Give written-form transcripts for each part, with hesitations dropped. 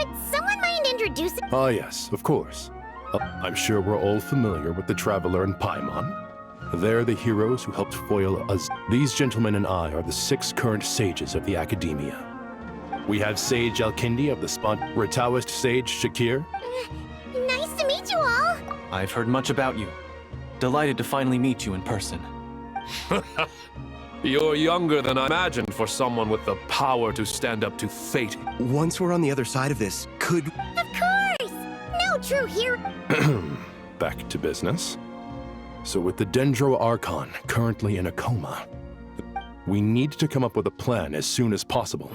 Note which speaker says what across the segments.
Speaker 1: Would someone mind introducing?
Speaker 2: Ah, yes, of course. I'm sure we're all familiar with the Traveler and Paimon. They're the heroes who helped foil us. These gentlemen and I are the 6 current sages of the Academia. We have Sage Alkindi of the we're Taoist Sage Shakir.
Speaker 1: Nice to meet you all.
Speaker 3: I've heard much about you. Delighted to finally meet you in person.
Speaker 4: You're younger than I imagined for someone with the power to stand up to fate.
Speaker 5: Once we're on the other side of this, could...
Speaker 1: Of course! No true hero.
Speaker 2: Back to business. So with the Dendro Archon currently in a coma, we need to come up with a plan as soon as possible.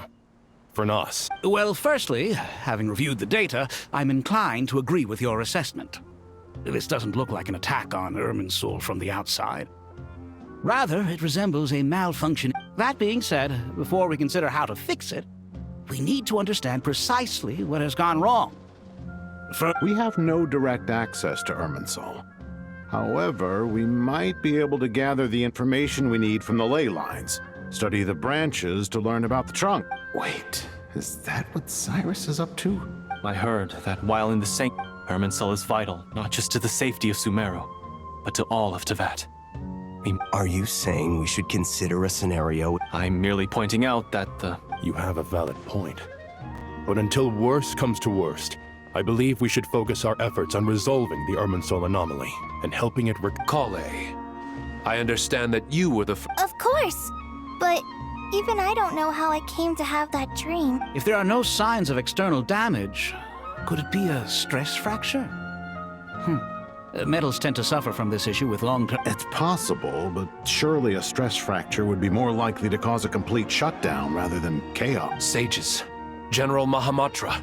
Speaker 2: For Nos.
Speaker 6: Well, firstly, having reviewed the data, I'm inclined to agree with your assessment. This doesn't look like an attack on Irminsul from the outside. Rather, it resembles a malfunction. That being said, before we consider how to fix it, we need to understand precisely what has gone wrong.
Speaker 7: We have no direct access to Irminsul. However, we might be able to gather the information we need from the ley lines, study the branches to learn about the trunk.
Speaker 8: Wait, is that what Cyrus is up to?
Speaker 3: I heard that while in the same, Irminsul is vital, not just to the safety of Sumeru, but to all of Teyvat.
Speaker 5: Are you saying we should consider a scenario?
Speaker 3: I'm merely pointing out that
Speaker 2: You have a valid point. But until worst comes to worst, I believe we should focus our efforts on resolving the Irminsul anomaly and helping it
Speaker 4: Kale, I understand that you were the
Speaker 1: Of course. But even I don't know how I came to have that dream.
Speaker 6: If there are no signs of external damage, could it be a stress fracture? Metals tend to suffer from this issue with long-term...
Speaker 7: It's possible, but surely a stress fracture would be more likely to cause a complete shutdown rather than chaos.
Speaker 4: sages. General Mahamatra.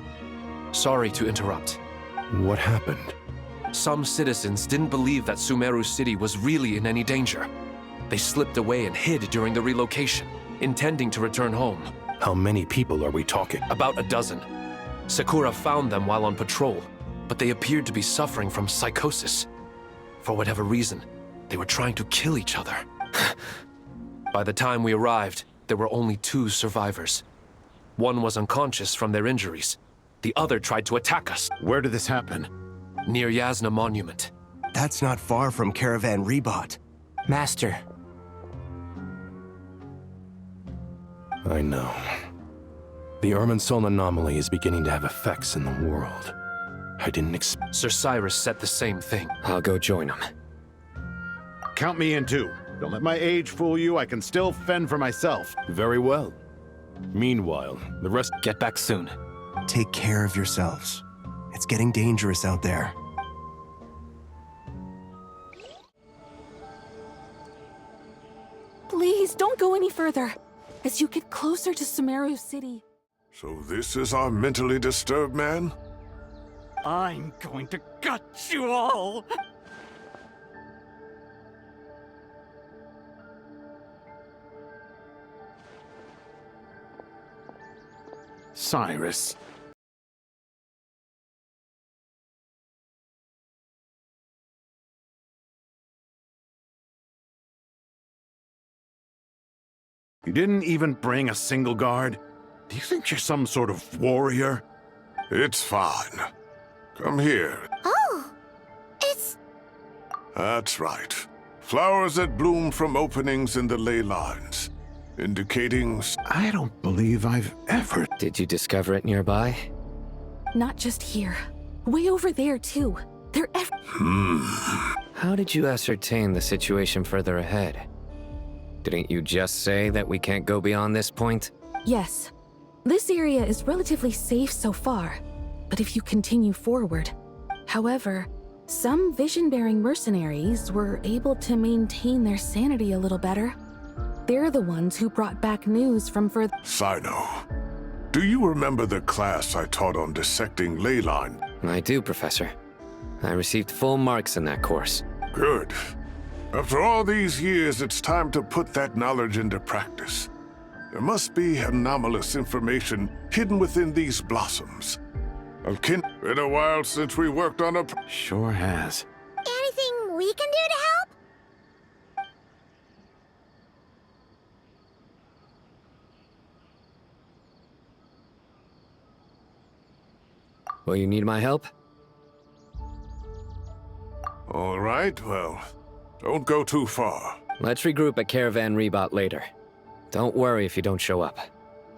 Speaker 4: Sorry to interrupt.
Speaker 2: What happened?
Speaker 4: Some citizens didn't believe that Sumeru City was really in any danger. They slipped away and hid during the relocation, intending to return home.
Speaker 2: How many people are we talking?
Speaker 4: About a dozen. Sakura found them while on patrol, but they appeared to be suffering from psychosis. For whatever reason, they were trying to kill each other. By the time we arrived, there were only 2 survivors. One was unconscious from their injuries. The other tried to attack us.
Speaker 7: Where did this happen?
Speaker 4: Near Yasna Monument.
Speaker 5: That's not far from Caravan Rebot.
Speaker 9: Master.
Speaker 2: I know. The Irminsul anomaly is beginning to have effects in the world. I didn't expect...
Speaker 4: Sir Cyrus said the same thing.
Speaker 9: I'll go join him.
Speaker 7: Count me in too. Don't let my age fool you. I can still fend for myself.
Speaker 2: Very well. Meanwhile, the rest...
Speaker 3: get back soon.
Speaker 5: Take care of yourselves. It's getting dangerous out there.
Speaker 10: Please, don't go any further. As you get closer to Sumeru City...
Speaker 11: So this is our mentally disturbed man?
Speaker 6: I'm going to gut you all!
Speaker 7: Cyrus. You didn't even bring a single guard? Do you think you're some sort of warrior?
Speaker 11: It's fine. Come here.
Speaker 1: Oh, it's...
Speaker 11: That's right. Flowers that bloom from openings in the ley lines, indicating...
Speaker 7: I don't believe I've ever...
Speaker 9: Did you discover it nearby?
Speaker 10: Not just here. Way over there, too. They're
Speaker 9: How did you ascertain the situation further ahead? Didn't you just say that we can't go beyond this point?
Speaker 10: Yes. This area is relatively safe so far, but if you continue forward... However, some vision-bearing mercenaries were able to maintain their sanity a little better. They're the ones who brought back news from further...
Speaker 11: Sino, do you remember the class I taught on dissecting ley line?
Speaker 9: I do, Professor. I received full marks in that course.
Speaker 11: Good. After all these years, it's time to put that knowledge into practice. There must be anomalous information hidden within these blossoms. Been a while since we worked on a...
Speaker 7: Sure has.
Speaker 1: Anything we can do to help?
Speaker 9: Will you need my help?
Speaker 11: All right, well, don't go too far.
Speaker 9: Let's regroup at Caravan Rebot later. Don't worry if you don't show up.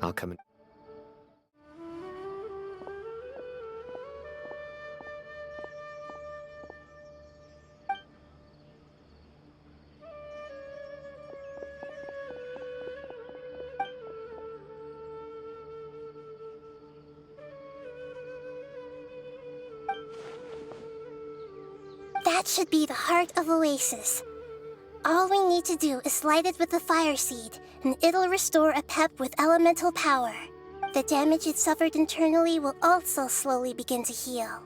Speaker 9: I'll come in.
Speaker 1: That should be the heart of Oasis. All we need to do is light it with the fire seed, and it'll restore a pep with elemental power. The damage it suffered internally will also slowly begin to heal.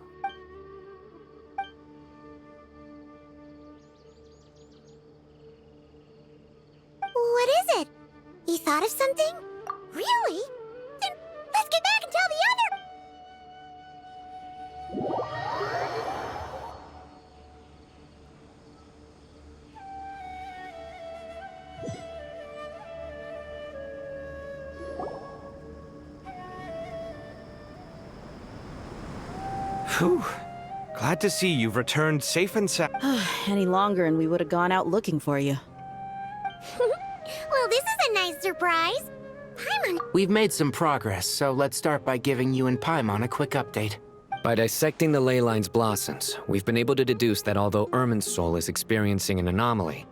Speaker 1: What is it? You thought of something? Really? Then let's get back and tell the other...
Speaker 12: Whew. Glad to see you've returned safe and sound.
Speaker 13: Any longer and we would have gone out looking for you.
Speaker 1: Well, this is a nice surprise. Paimon...
Speaker 14: We've made some progress, so let's start by giving you and Paimon a quick update.
Speaker 9: By dissecting the ley line's blossoms, we've been able to deduce that although Irminsul is experiencing an anomaly,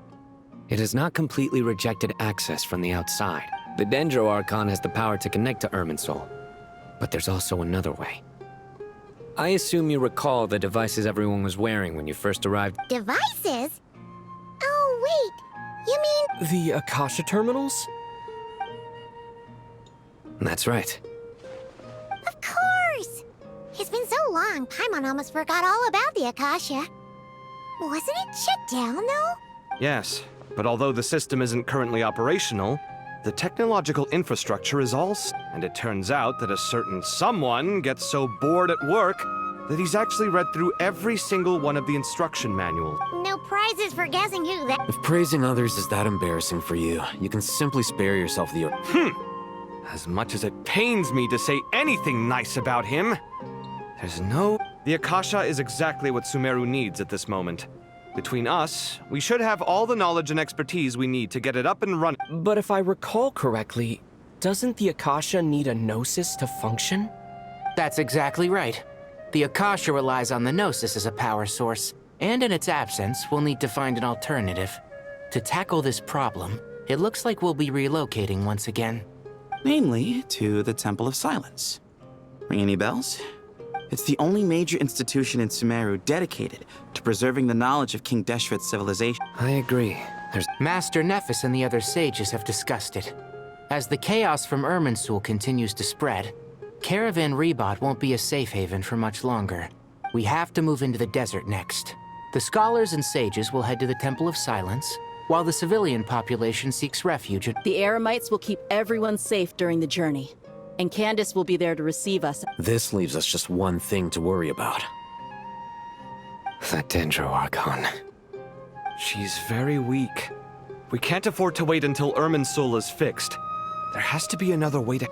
Speaker 9: it has not completely rejected access from the outside. The Dendro Archon has the power to connect to Irminsul, but there's also another way. I assume you recall the devices everyone was wearing when you first arrived.
Speaker 1: Devices? Oh, wait. You mean...
Speaker 12: The Akasha terminals?
Speaker 9: That's right.
Speaker 1: Of course! It's been so long, Paimon almost forgot all about the Akasha. Wasn't it shut down, though?
Speaker 12: Yes, but although the system isn't currently operational, the technological infrastructure is all and it turns out that a certain someone gets so bored at work that he's actually read through every single one of the instruction manuals.
Speaker 1: No prizes for guessing who that...
Speaker 15: If praising others is that embarrassing for you, you can simply spare yourself the...
Speaker 12: As much as it pains me to say anything nice about him, there's no... The Akasha is exactly what Sumeru needs at this moment. Between us, we should have all the knowledge and expertise we need to get it up and running.
Speaker 16: But if I recall correctly, doesn't the Akasha need a Gnosis to function?
Speaker 14: That's exactly right. The Akasha relies on the Gnosis as a power source, and in its absence, we'll need to find an alternative. To tackle this problem, it looks like we'll be relocating once again.
Speaker 17: Namely, to the Temple of Silence. Ring any bells? It's the only major institution in Sumeru dedicated to preserving the knowledge of King Deshret's civilization.
Speaker 9: I agree.
Speaker 14: Master Nephis and the other sages have discussed it. As the chaos from Irminsul continues to spread, Caravan Rebot won't be a safe haven for much longer. We have to move into the desert next. The scholars and sages will head to the Temple of Silence, while the civilian population seeks refuge at...
Speaker 13: The Eremites will keep everyone safe during the journey, and Candace will be there to receive us.
Speaker 15: This leaves us just one thing to worry about.
Speaker 9: That Dendro Archon.
Speaker 12: She's very weak. We can't afford to wait until Irminsul is fixed. There has to be another way to...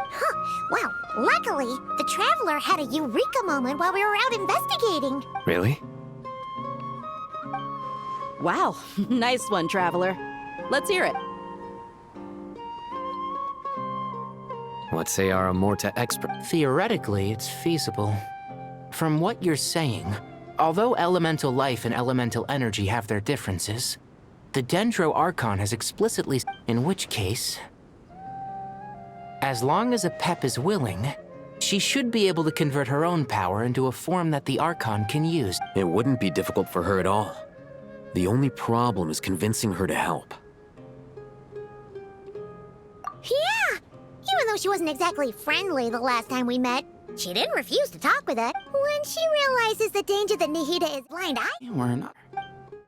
Speaker 1: Well, luckily, the Traveler had a eureka moment while we were out investigating.
Speaker 9: Really?
Speaker 13: Wow, nice one, Traveler. Let's hear it.
Speaker 9: What say our Amorta expert?
Speaker 14: Theoretically, it's feasible. From what you're saying, although elemental life and elemental energy have their differences, the Dendro Archon has explicitly... In which case... As long as a Pep is willing, she should be able to convert her own power into a form that the Archon can use.
Speaker 15: It wouldn't be difficult for her at all. The only problem is convincing her to help.
Speaker 1: Yeah! Even though she wasn't exactly friendly the last time we met, she didn't refuse to talk with us. When she realizes the danger that Nihida is blind,
Speaker 17: We're not...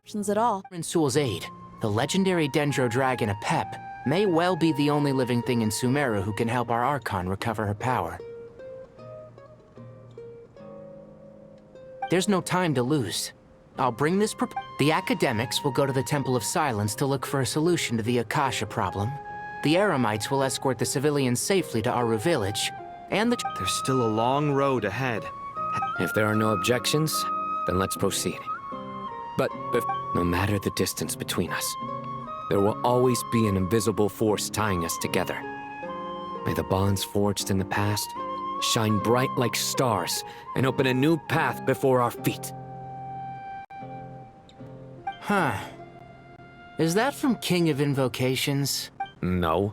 Speaker 13: Options at all.
Speaker 14: Irminsul's aid, the legendary Dendro Dragon Apep, may well be the only living thing in Sumeru who can help our Archon recover her power. There's no time to lose. I'll bring this The academics will go to the Temple of Silence to look for a solution to the Akasha problem. The Eremites will escort the civilians safely to Aru village, and
Speaker 12: There's still a long road ahead.
Speaker 9: If there are no objections, then let's proceed. But no matter the distance between us, there will always be an invisible force tying us together. May the bonds forged in the past shine bright like stars and open a new path before our feet.
Speaker 14: Huh. Is that from King of Invocations?
Speaker 9: No.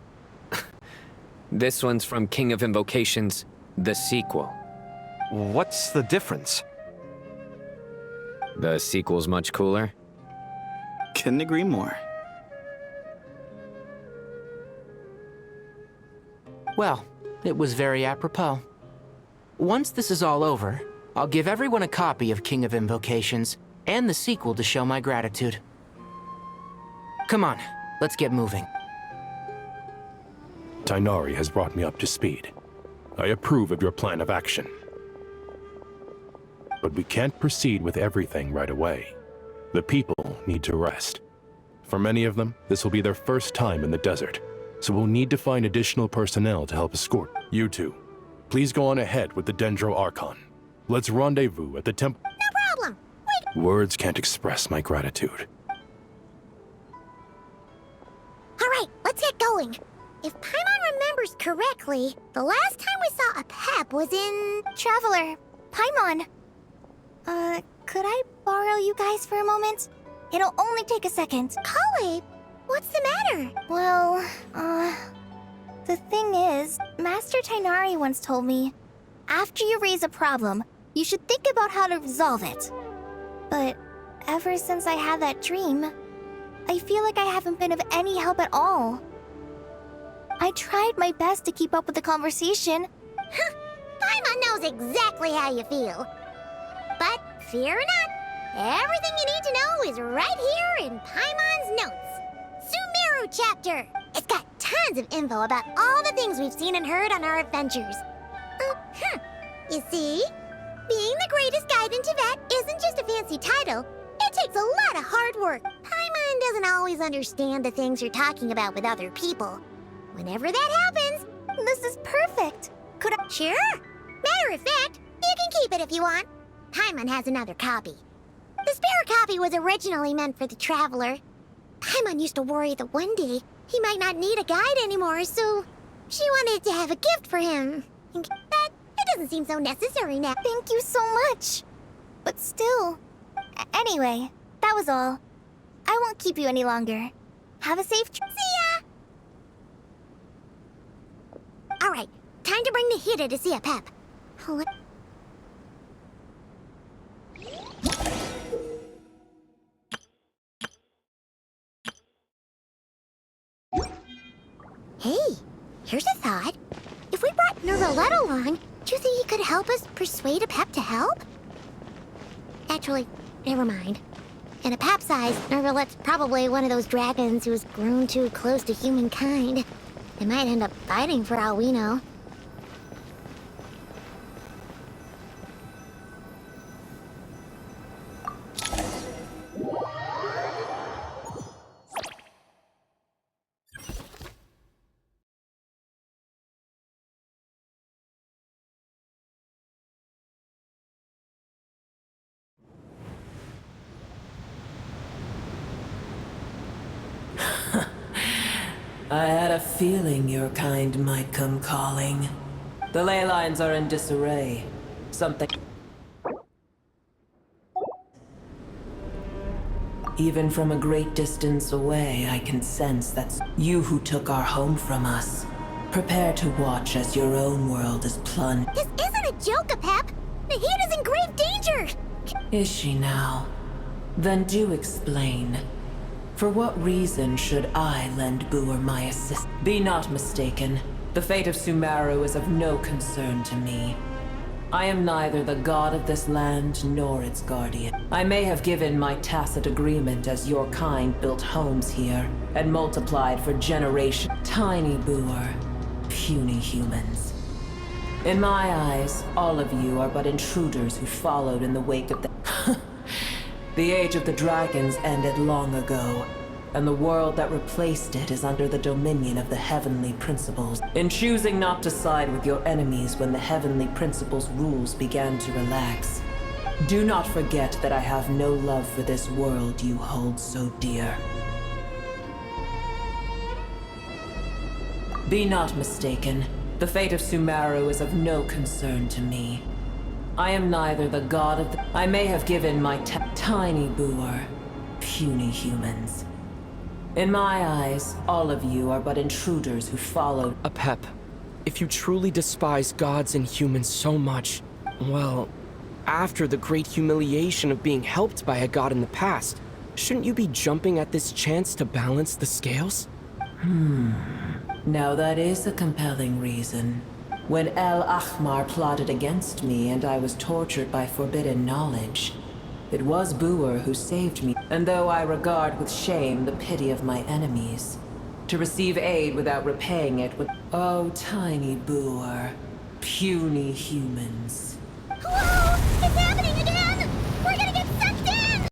Speaker 9: This one's from King of Invocations, the sequel.
Speaker 12: What's the difference?
Speaker 9: The sequel's much cooler.
Speaker 17: Couldn't agree more.
Speaker 14: Well, it was very apropos. Once this is all over, I'll give everyone a copy of King of Invocations and the sequel to show my gratitude. Come on, let's get moving.
Speaker 2: Tighnari has brought me up to speed. I approve of your plan of action. But we can't proceed with everything right away. The people need to rest. For many of them, this will be their first time in the desert, so we'll need to find additional personnel to help escort. You two, please go on ahead with the Dendro Archon. Let's rendezvous at the temple.
Speaker 1: No problem. Wait.
Speaker 2: Words can't express my gratitude.
Speaker 1: All right, let's get going. If Paimon remembers correctly, the last time we saw a Pep was in... Traveler, Paimon. Could I borrow you guys for a moment? It'll only take a second. Kale, what's the matter? Well, the thing is, Master Tighnari once told me, after you raise a problem, you should think about how to resolve it. But ever since I had that dream, I feel like I haven't been of any help at all. I tried my best to keep up with the conversation. Paimon knows exactly how you feel. But fear not, everything you need to know is right here in Paimon's notes. Sumeru chapter. It's got tons of info about all the things we've seen and heard on our adventures. You see, being the greatest guide in Tibet isn't just a fancy title. It takes a lot of hard work. Paimon doesn't always understand the things you're talking about with other people. Whenever that happens, this is perfect. Could I? Sure. Matter of fact, you can keep it if you want. Paimon has another copy. The spare copy was originally meant for the Traveler. Paimon used to worry that one day he might not need a guide anymore, so she wanted to have a gift for him. But it doesn't seem so necessary now. Thank you so much. But still... Anyway, that was all. I won't keep you any longer. Have a safe trip. See ya! Alright, time to bring the Hida to see a Pep. Hey, here's a thought. If we brought Nervalette along, do you think he could help us persuade a Pep to help? Actually, never mind. In a Pep size, Nervalette's probably one of those dragons who's grown too close to humankind. They might end up fighting for all we know.
Speaker 18: I had a feeling your kind might come calling. The ley lines are in disarray. Something... Even from a great distance away, I can sense that's you who took our home from us. Prepare to watch as your own world is plunged.
Speaker 1: This isn't a joke, Pep! Nahida's in grave danger!
Speaker 18: Is she now? Then do explain. For what reason should I lend Buer my assist? Be not mistaken. The fate of Sumeru is of no concern to me. I am neither the god of this land nor its guardian. I may have given my tacit agreement as your kind built homes here and multiplied for generations. Tiny Buer, puny humans. In my eyes, all of you are but intruders who followed in the wake of the... The age of the dragons ended long ago. and the world that replaced it is under the dominion of the heavenly principles. In choosing not to side with your enemies when the heavenly principles' rules began to relax, do not forget that I have no love for this world you hold so dear. Be not mistaken. The fate of Sumeru is of no concern to me. I am neither the god of the... I may have given my tiny boor puny humans. In my eyes, all of you are but intruders who followed...
Speaker 16: Apep, if you truly despise gods and humans so much, well, after the great humiliation of being helped by a god in the past, shouldn't you be jumping at this chance to balance the scales?
Speaker 18: Now that is a compelling reason. When El Ahmar plotted against me and I was tortured by forbidden knowledge, it was Boor who saved me. And though I regard with shame the pity of my enemies, to receive aid without repaying it would... Oh, tiny Boor, puny humans.
Speaker 1: Whoa! It's happening again! We're gonna get sucked in!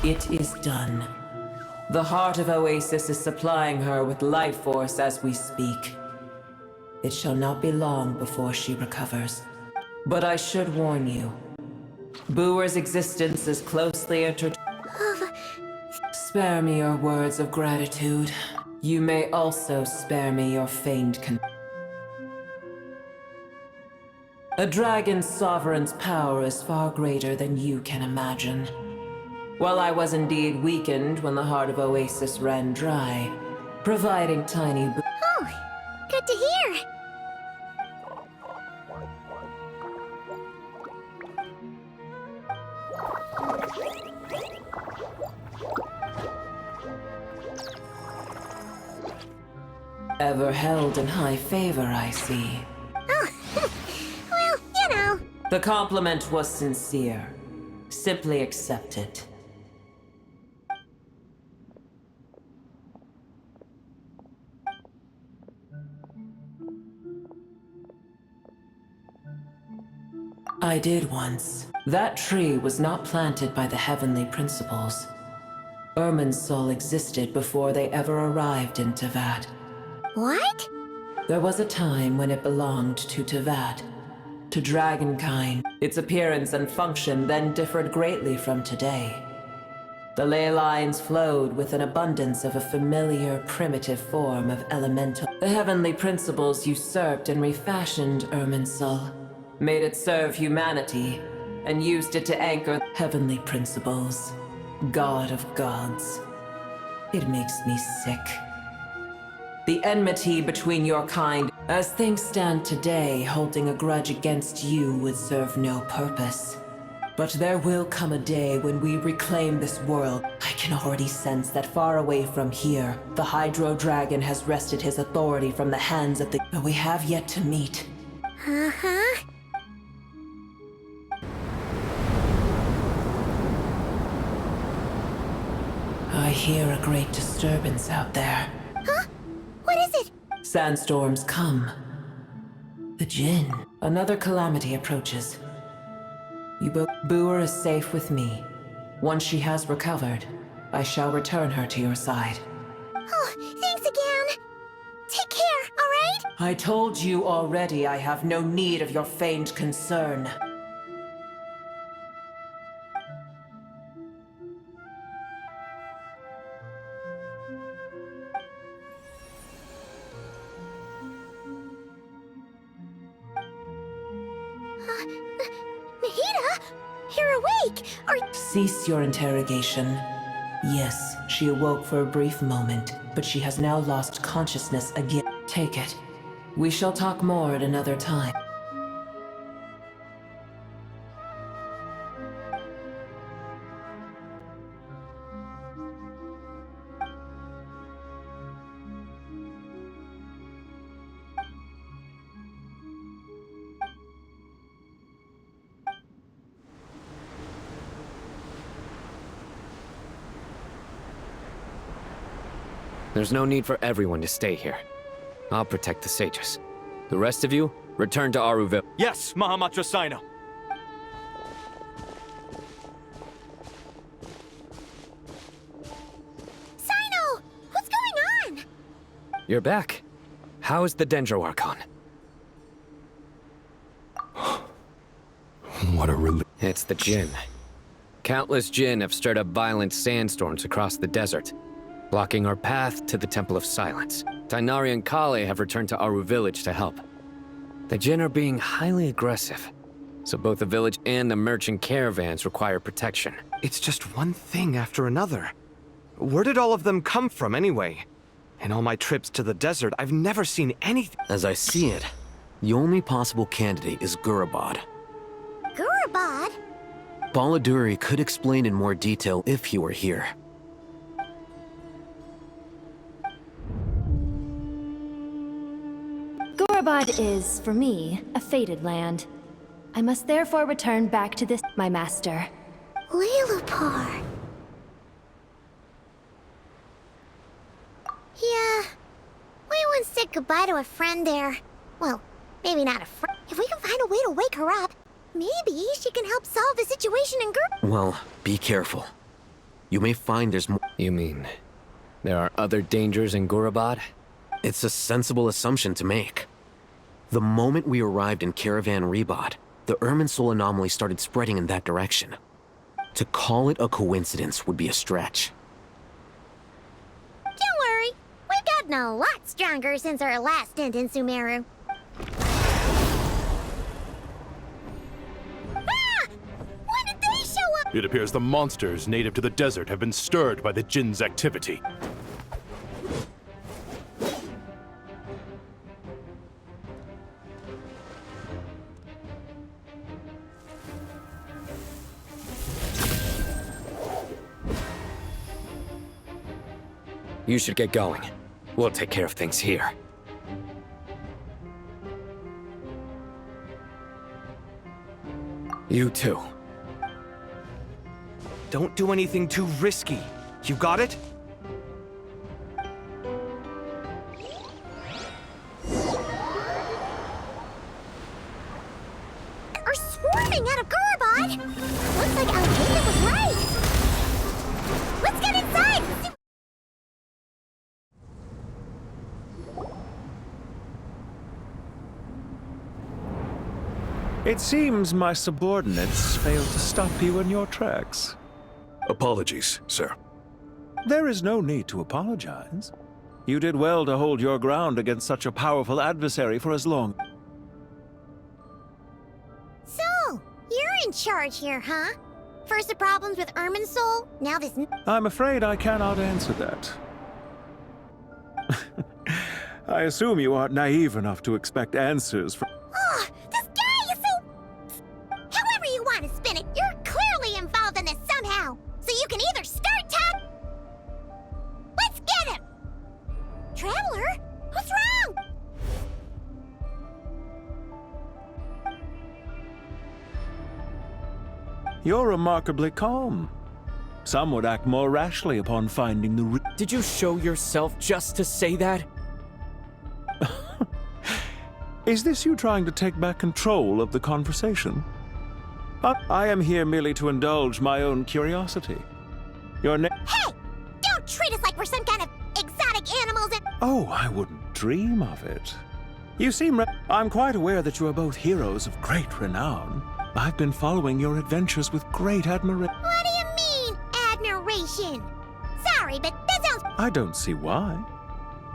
Speaker 18: It is done. The heart of Oasis is supplying her with life force as we speak. It shall not be long before she recovers. But I should warn you. Boor's existence is closely intertwined. Spare me your words of gratitude. You may also spare me your feigned A dragon's sovereign's power is far greater than you can imagine. While I was indeed weakened when the heart of Oasis ran dry, providing tiny
Speaker 1: Oh, good to hear.
Speaker 18: Ever held in high favor, I see.
Speaker 1: Oh, well, you know.
Speaker 18: The compliment was sincere. Simply accept it. I did once. That tree was not planted by the heavenly principles. Irminsul existed before they ever arrived in Tevat.
Speaker 1: What?
Speaker 18: There was a time when it belonged to Tevat, to dragonkind. Its appearance and function then differed greatly from today. The ley lines flowed with an abundance of a familiar, primitive form of elemental. The heavenly principles usurped and refashioned Irminsul, made it serve humanity, and used it to anchor heavenly principles. God of gods. It makes me sick. The enmity between your kind, as things stand today, holding a grudge against you would serve no purpose. But there will come a day when we reclaim this world. I can already sense that far away from here, the Hydro Dragon has wrested his authority from the hands of the... But we have yet to meet.
Speaker 1: Uh-huh.
Speaker 18: I hear a great disturbance out there.
Speaker 1: Huh? What is it?
Speaker 18: Sandstorms come. The Jinn. Another calamity approaches. Boor is safe with me. Once she has recovered, I shall return her to your side.
Speaker 1: Oh, thanks again. Take care, alright?
Speaker 18: I told you already I have no need of your feigned concern.
Speaker 1: Nahida? You're awake!
Speaker 18: Cease your interrogation. Yes, she awoke for a brief moment, but she has now lost consciousness again. Take it. We shall talk more at another time.
Speaker 9: There's no need for everyone to stay here. I'll protect the sages. The rest of you, return to Aruville.
Speaker 3: Yes, Mahamatra Sino.
Speaker 1: Sino! What's going on?
Speaker 9: You're back. How is the Dendro Archon?
Speaker 2: What a relief.
Speaker 9: It's the Jinn. Countless Jinn have stirred up violent sandstorms across the desert, blocking our path to the Temple of Silence. Tainari and Kale have returned to Aru village to help. The Jinn are being highly aggressive, so both the village and the merchant caravans require protection.
Speaker 12: It's just one thing after another. Where did all of them come from anyway? In all my trips to the desert, I've never seen anything.
Speaker 15: As I see it, the only possible candidate is Gurabad.
Speaker 1: Gurabad?
Speaker 15: Baladuri could explain in more detail if he were here.
Speaker 19: Gurabad is, for me, a fated land. I must therefore return back to this, my master.
Speaker 1: Lilupar. Yeah. We once said goodbye to a friend there. Well, maybe not a friend. If we can find a way to wake her up, maybe she can help solve the situation in
Speaker 15: Well, be careful. You may find there's more.
Speaker 9: You mean, there are other dangers in Gurabad?
Speaker 15: It's a sensible assumption to make. The moment we arrived in Caravan Rebod, the Irminsul anomaly started spreading in that direction. To call it a coincidence would be a stretch.
Speaker 1: Don't worry. We've gotten a lot stronger since our last stint in Sumeru. When did they show up?
Speaker 2: It appears the monsters native to the desert have been stirred by the Jinn's activity.
Speaker 9: You should get going. We'll take care of things here. You too.
Speaker 12: Don't do anything too risky. You got it?
Speaker 1: Are swarming out of Gurabad! Looks like Algina was right! Let's get inside!
Speaker 20: It seems my subordinates failed to stop you in your tracks.
Speaker 11: Apologies, sir.
Speaker 20: There is no need to apologize. You did well to hold your ground against such a powerful adversary for as long.
Speaker 1: So, you're in charge here, huh? First the problems with Irminsul, now this...
Speaker 20: I'm afraid I cannot answer that. I assume you aren't naive enough to expect answers from...
Speaker 1: Oh, this guy is so... However you want to spin it, you're clearly involved in this somehow. So you can either start talk... Let's get him! Traveler? What's wrong?
Speaker 20: You're remarkably calm. Some would act more rashly upon finding the
Speaker 16: Did you show yourself just to say that?
Speaker 20: Is this you trying to take back control of the conversation? I am here merely to indulge my own curiosity. Your name...
Speaker 1: Hey! Don't treat us like we're some kind of exotic animals and...
Speaker 20: Oh, I wouldn't dream of it. You seem... I'm quite aware that you are both heroes of great renown. I've been following your adventures with great admiration.
Speaker 1: What do you mean, admiration? Sorry, but that sounds...
Speaker 20: I don't see why.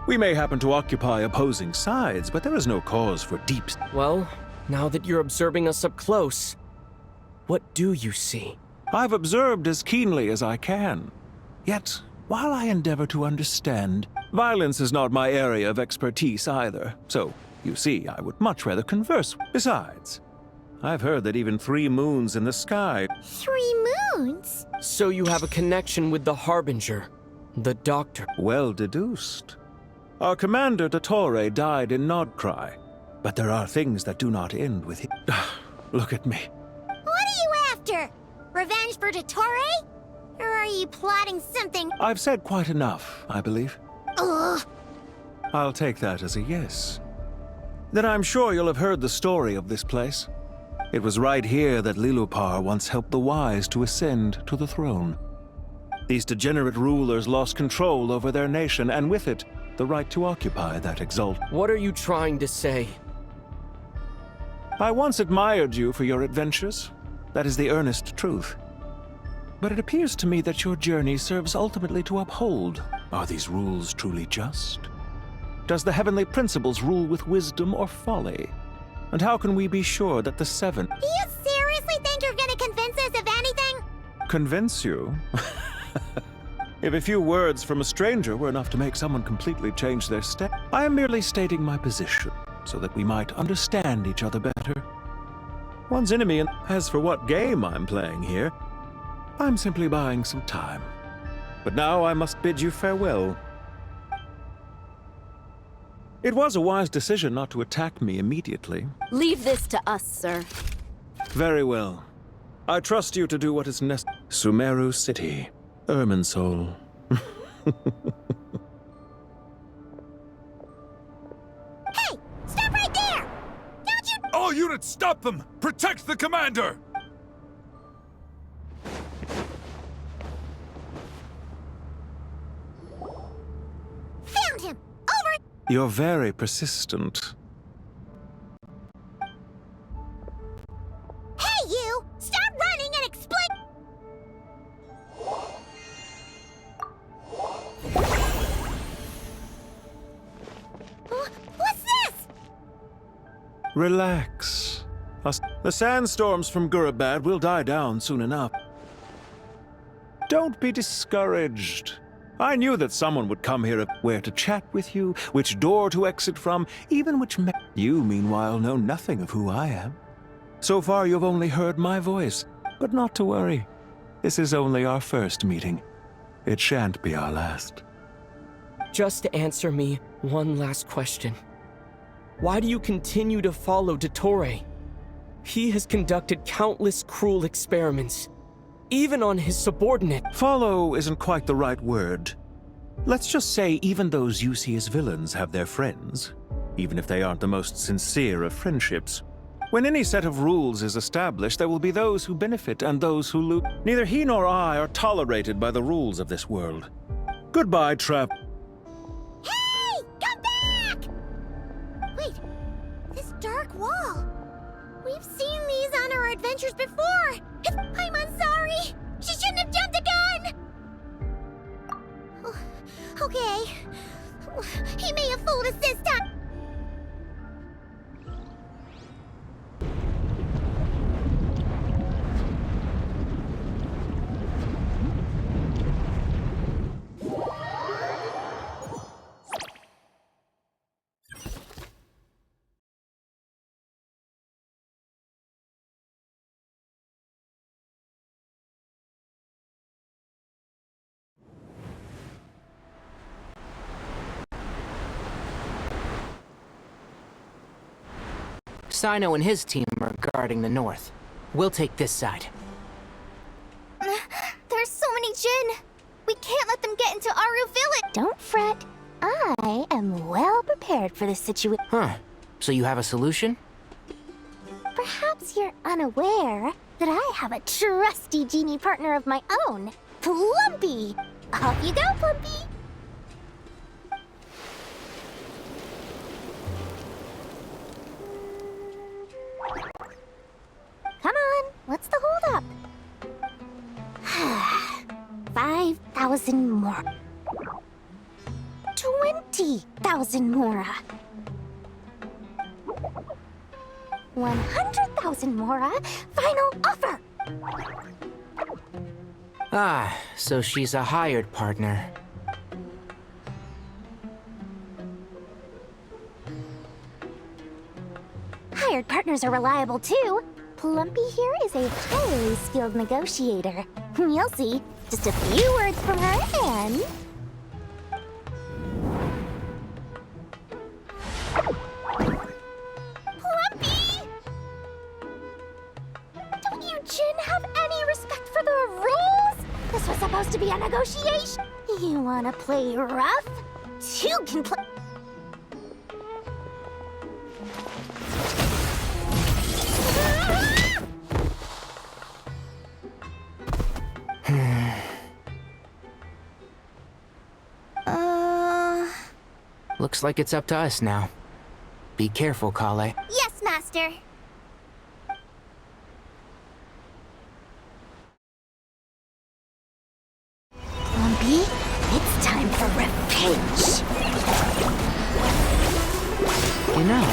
Speaker 20: We may happen to occupy opposing sides, but there is no cause for deep...
Speaker 16: Well, now that you're observing us up close, what do you see?
Speaker 20: I've observed as keenly as I can. Yet, while I endeavor to understand, violence is not my area of expertise either. So, you see, I would much rather converse. Besides, I've heard that even 3 moons in the sky...
Speaker 1: 3 moons?
Speaker 16: So you have a connection with the Harbinger, the Doctor.
Speaker 20: Well deduced. Our commander, Dottore, died in Nodcry, but there are things that do not end with him. Look at me.
Speaker 1: What are you after? Revenge for Dottore? Or are you plotting something?
Speaker 20: I've said quite enough, I believe.
Speaker 1: Ugh.
Speaker 20: I'll take that as a yes. Then I'm sure you'll have heard the story of this place. It was right here that Lilupar once helped the wise to ascend to the throne. These degenerate rulers lost control over their nation, and with it, the right to occupy that
Speaker 16: What are you trying to say?
Speaker 20: I once admired you for your adventures. That is the earnest truth. But it appears to me that your journey serves ultimately to uphold. Are these rules truly just? Does the heavenly principles rule with wisdom or folly? And how can we be sure that the Seven—
Speaker 1: Do you seriously think you're gonna convince us of anything?
Speaker 20: Convince you? If a few words from a stranger were enough to make someone completely change their step, I am merely stating my position, so that we might understand each other better. One's enemy, and as for what game I'm playing here, I'm simply buying some time. But now I must bid you farewell. It was a wise decision not to attack me immediately.
Speaker 13: Leave this to us, sir.
Speaker 20: Very well. I trust you to do what is necessary. Sumeru City, Irminsul.
Speaker 1: Hey! Stop right there! Don't you—
Speaker 21: All units, stop them! Protect the commander!
Speaker 1: Found him! Over!
Speaker 20: You're very persistent.
Speaker 1: Hey, you! Stop running and explain— What's this?
Speaker 20: Relax. The sandstorms from Gurabad will die down soon enough. Don't be discouraged. I knew that someone would come here, where to chat with you, which door to exit from, even which You, meanwhile, know nothing of who I am. So far, you've only heard my voice. But not to worry. This is only our first meeting. It shan't be our last.
Speaker 16: Just answer me one last question. Why do you continue to follow Dottore? He has conducted countless cruel experiments, even on his subordinate.
Speaker 20: Follow isn't quite the right word. Let's just say even those you see as villains have their friends, even if they aren't the most sincere of friendships. When any set of rules is established, there will be those who benefit and those who lose. Neither he nor I are tolerated by the rules of this world. Goodbye, Trav.
Speaker 1: Hey! Come back! Wait, this dark wall. We've seen these on our adventures before. I'm sorry. She shouldn't have jumped the gun. Oh, okay. He may have fooled us this time.
Speaker 14: Sino and his team are guarding the north. We'll take this side.
Speaker 1: There's so many Jin. We can't let them get into Aru Village. Don't fret. I am well prepared for this situation.
Speaker 14: Huh. So you have a solution?
Speaker 1: Perhaps you're unaware that I have a trusty genie partner of my own, Plumpy. Off you go, Plumpy. Come on, what's the holdup? 5,000 more. 20,000 more. 100,000 more. Final offer.
Speaker 14: Ah, so she's a hired partner.
Speaker 1: Hired partners are reliable too. Plumpy here is a highly skilled negotiator. You'll see. Just a few words from her and... Plumpy! Don't you Jin have any respect for the rules? This was supposed to be a negotiation. You wanna play rough? too can play.
Speaker 14: Looks like it's up to us now. Be careful, Kale.
Speaker 1: Yes, Master. Lumpy, it's time for revenge.
Speaker 14: You know,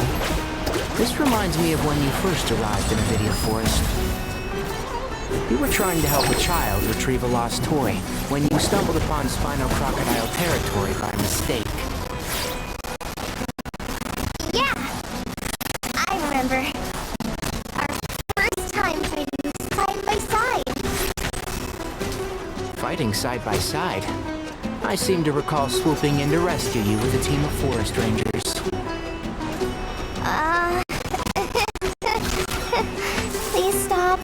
Speaker 14: this reminds me of when you first arrived in Avidia Forest. You were trying to help a child retrieve a lost toy when you stumbled upon Spino Crocodile territory by mistake.
Speaker 1: Yeah, I remember. Our first time fighting side by side.
Speaker 14: Fighting side by side? I seem to recall swooping in to rescue you with a team of forest rangers.
Speaker 1: Please stop.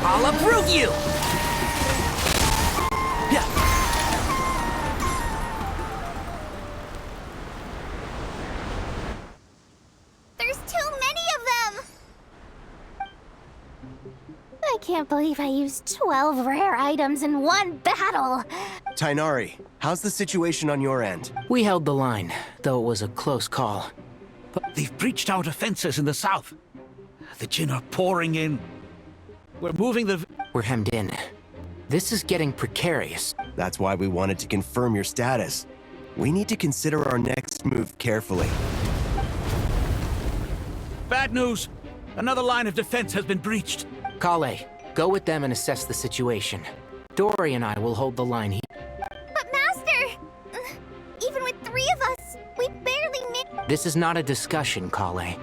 Speaker 14: I'll approve you! Yeah.
Speaker 1: There's too many of them! I can't believe I used 12 rare items in one battle!
Speaker 5: Tainari, how's the situation on your end?
Speaker 14: We held the line, though it was a close call.
Speaker 6: But they've breached our defenses in the south. The Jin are pouring in. We're moving the...
Speaker 14: We're hemmed in. This is getting precarious.
Speaker 5: That's why we wanted to confirm your status. We need to consider our next move carefully.
Speaker 6: Bad news! Another line of defense has been breached.
Speaker 14: Kale, go with them and assess the situation. Dory and I will hold the line here.
Speaker 1: But Master! Even with 3 of us, we barely made...
Speaker 14: This is not a discussion, Kale.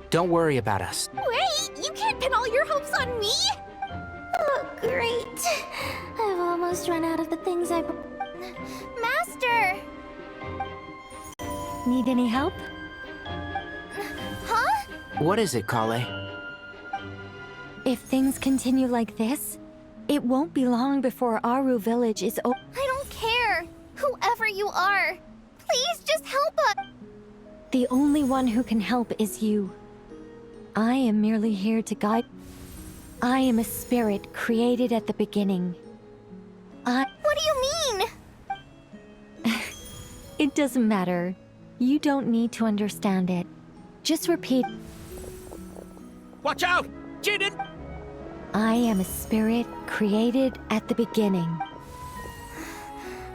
Speaker 14: Don't worry about us.
Speaker 1: Wait! You can't pin all your hopes on me? Oh, great. I've almost run out of the things I... Master!
Speaker 19: Need any help?
Speaker 1: Huh?
Speaker 14: What is it, Kale?
Speaker 19: If things continue like this, it won't be long before Aru village is
Speaker 1: I don't care! Whoever you are! Please just help us!
Speaker 19: The only one who can help is you. I am merely here to guide. I am a spirit created at the beginning.
Speaker 1: What do you mean?
Speaker 19: It doesn't matter. You don't need to understand it. Just repeat.
Speaker 6: Watch out! Jin!
Speaker 19: I am a spirit created at the beginning.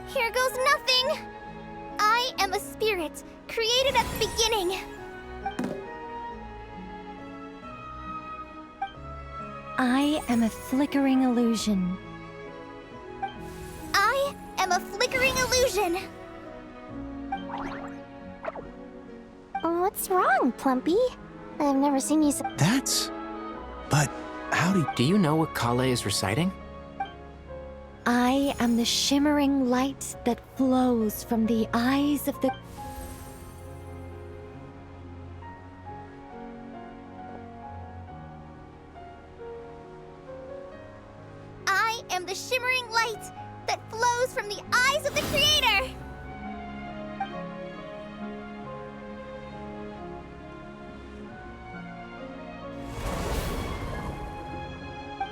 Speaker 1: Here goes nothing! I am a spirit created at the beginning.
Speaker 19: I am a flickering illusion.
Speaker 1: I am a flickering illusion. What's wrong, Plumpy? I've never seen you so...
Speaker 5: But how
Speaker 14: do you know what Kale is reciting?
Speaker 19: I am the shimmering light that flows from the eyes of the...
Speaker 1: I am the shimmering light that flows from the eyes of the Creator!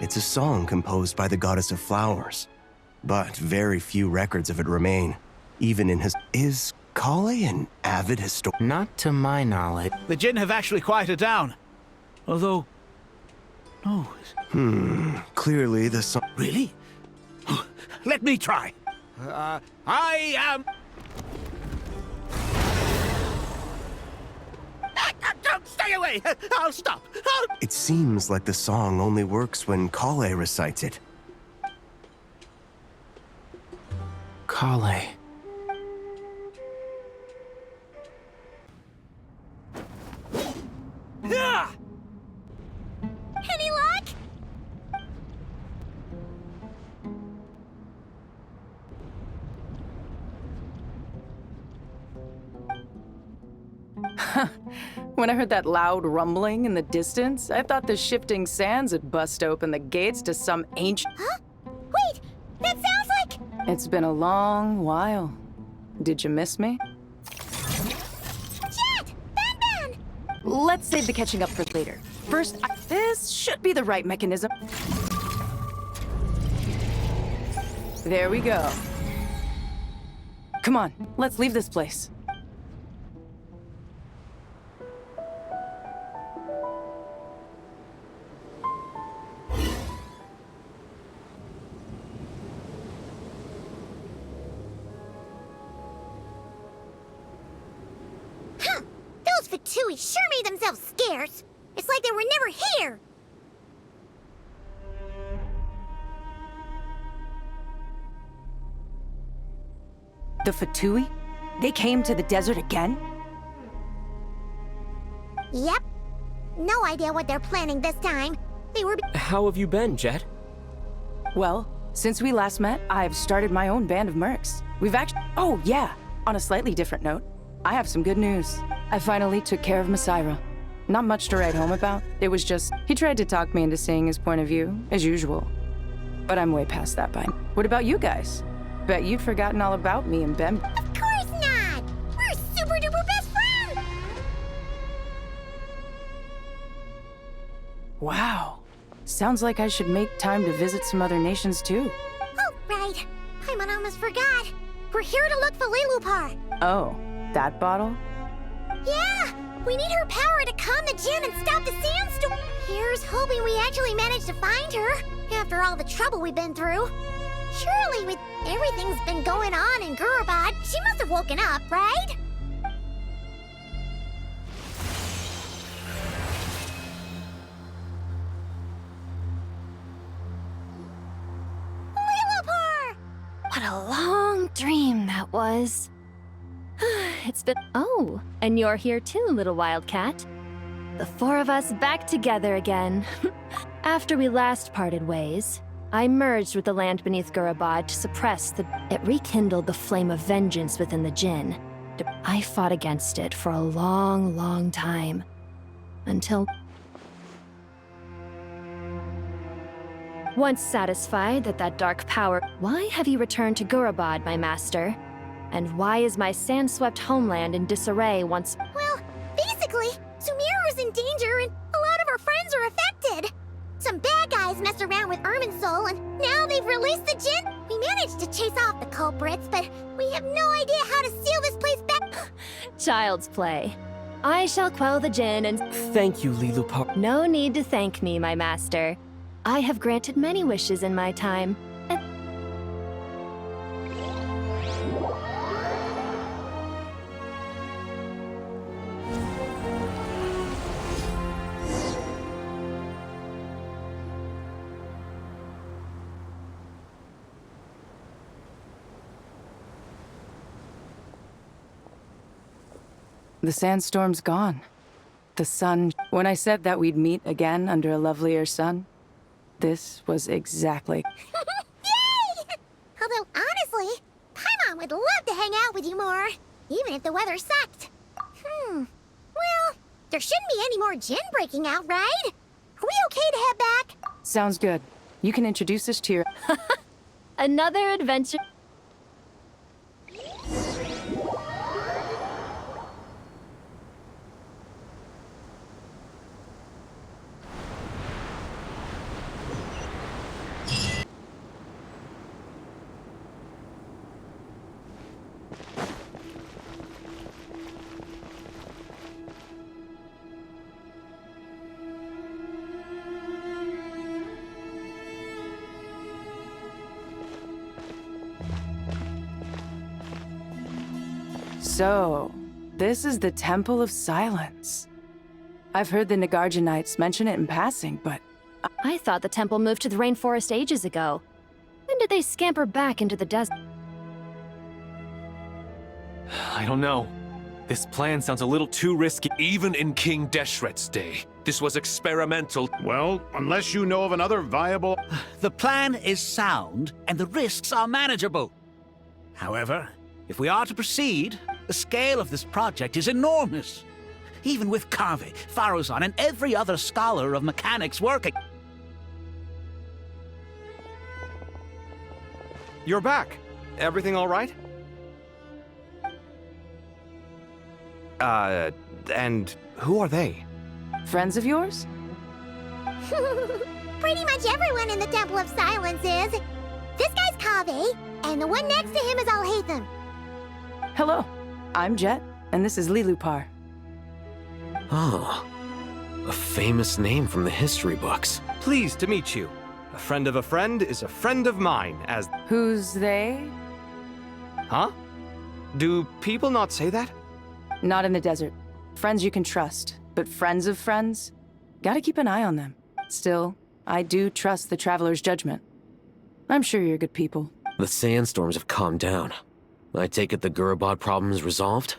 Speaker 5: It's a song composed by the goddess of flowers, but very few records of it remain, even in his... Is Kale an avid historian?
Speaker 14: Not to my knowledge.
Speaker 6: The Jin have actually quieted down. Although... No.
Speaker 5: Clearly the song...
Speaker 6: Really? Let me try. I am... Don't stay away! I'll stop!
Speaker 5: It seems like the song only works when Kale recites it.
Speaker 14: Kale.
Speaker 1: Any luck?
Speaker 8: When I heard that loud rumbling in the distance, I thought the shifting sands had bust open the gates to some ancient...
Speaker 1: Huh? Wait! That sounds like...
Speaker 8: It's been a long while. Did you miss me?
Speaker 1: Jet! Ben!
Speaker 8: Let's save the catching up for later. First, this should be the right mechanism. There we go. Come on, let's leave this place.
Speaker 1: Huh! Those Fatui sure made themselves scarce. It's like they were never here.
Speaker 8: The Fatui? They came to the desert again?
Speaker 1: Yep. No idea what they're planning this time. They were...
Speaker 16: How have you been, Jet?
Speaker 8: Well, since we last met, I've started my own band of mercs. We've actually... Oh, yeah! On a slightly different note, I have some good news. I finally took care of Masaira. Not much to write home about. It was just... He tried to talk me into seeing his point of view, as usual. But I'm way past that by now. What about you guys? Bet you've forgotten all about me and Ben.
Speaker 1: Of course not! We're super duper best friends!
Speaker 8: Wow. Sounds like I should make time to visit some other nations too.
Speaker 1: Oh, right. Paimon almost forgot. We're here to look for Lilupar.
Speaker 8: Oh, that bottle?
Speaker 1: Yeah! We need her power to calm the gym and stop the sandstorm. Here's hoping we actually manage to find her, after all the trouble we've been through. Surely with everything's been going on in Gurabad, she must have woken up, right? Lilupar!
Speaker 19: What a long dream that was. It's been... Oh, and you're here too, little wildcat. The four of us back together again. After we last parted ways, I merged with the land beneath Gurabad to suppress the... It rekindled the flame of vengeance within the Jinn. I fought against it for a long, long time. Until... Once satisfied that that dark power... Why have you returned to Gurabad, my master? And why is my sand-swept homeland in disarray once...
Speaker 1: Well, basically, Sumeru's in danger and a lot of our friends are affected. Some bad guys messed around with Irminsul and now they've released the Jinn. We managed to chase off the culprits, but we have no idea how to seal this place back.
Speaker 19: Child's play. I shall quell the Jinn and...
Speaker 16: Thank you, Lilupar.
Speaker 19: No need to thank me, my master. I have granted many wishes in my time.
Speaker 8: The sandstorm's gone. The sun... When I said that we'd meet again under a lovelier sun, this was exactly...
Speaker 1: Yay! Although, honestly, Paimon would love to hang out with you more, even if the weather sucked. Well, there shouldn't be any more Jinn breaking out, right? Are we okay to head back?
Speaker 8: Sounds good. You can introduce us to your...
Speaker 19: Another adventure...
Speaker 8: So, this is the Temple of Silence. I've heard the Nagarjanites mention it in passing, but...
Speaker 19: I thought the temple moved to the rainforest ages ago. When did they scamper back into the desert?
Speaker 3: I don't know. This plan sounds a little too risky.
Speaker 2: Even in King Deshret's day, this was experimental.
Speaker 7: Well, unless you know of another viable...
Speaker 6: The plan is sound, and the risks are manageable. However, if we are to proceed, the scale of this project is enormous. Even with Kave, Faruzan, and every other scholar of mechanics working.
Speaker 12: You're back. Everything all right? And who are they?
Speaker 8: Friends of yours?
Speaker 1: Pretty much everyone in the Temple of Silence is. This guy's Kave, and the one next to him is Alhaitham.
Speaker 8: Hello, I'm Jet, and this is Lilupar.
Speaker 15: Oh, a famous name from the history books.
Speaker 12: Pleased to meet you. A friend of a friend is a friend of mine, as...
Speaker 8: Who's they?
Speaker 12: Huh? Do people not say that?
Speaker 8: Not in the desert. Friends you can trust, but friends of friends? Gotta keep an eye on them. Still, I do trust the Traveler's judgment. I'm sure you're good people.
Speaker 15: The sandstorms have calmed down. I take it the Gurabad problem is resolved?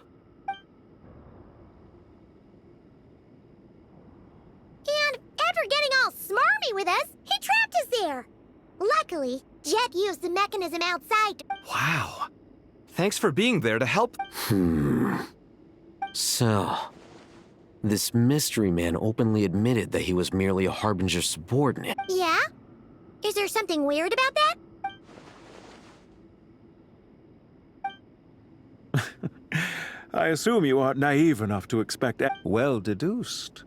Speaker 1: And after getting all smarmy with us, he trapped us there. Luckily, Jet used the mechanism outside.
Speaker 12: Wow. Thanks for being there to help.
Speaker 15: So, this mystery man openly admitted that he was merely a Harbinger subordinate.
Speaker 1: Yeah? Is there something weird about that?
Speaker 20: I assume you aren't naive enough to expect... Well deduced.